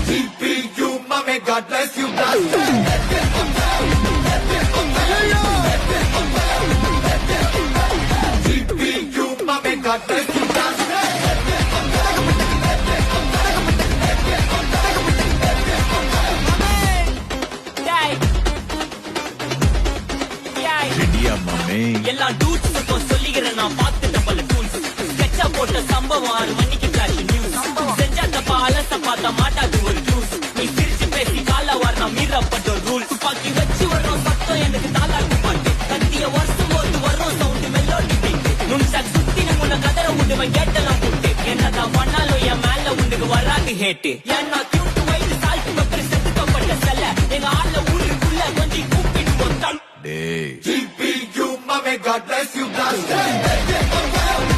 GPU, mommy, God bless you, blaster. GPU, mommy, God bless you, blaster. எல்லாம் டூட்ஸுக்கும் சொல்லிக்கிறேன் நான் பார்த்துட்ட பல டூல்ஸ் ஸ்கெட்சா போட்ட சம்பவம் 6 மணிக்கு ஃபிளாஷ் நியூஸ் செஞ்சா தப்பா அலச பார்த்தா மாட்டாது ஒரு ஜூஸ் நீ சிரிச்சு பேசி கால வாரினா மீறப்பட்ட ரூல் துப்பாக்கி வச்சு வர்றோம் சத்தம் எனக்கு தாளாட்டு பாட்டு கத்திய வருஷம் போது வர்றோம் சவுண்டு மெல்லோடி பீட்டு நுண்சாக் சுத்தி உன்னை கதற உண்டுவன் கேட்டெல்லாம் போட்டு என்னதான் பண்ணாலும் என் மேல உண்டுக்கு வராது ஹேட்டு ஏன்னா கியூட்டு வயது சால்ட்டு பக்கர் செத்துக்கப்பட்ட செல்ல எங்க ஆள்ல ஊருக்குள்ள கொஞ்சம் கூப்பிட்டு GPU, mommy, God bless you, blaster.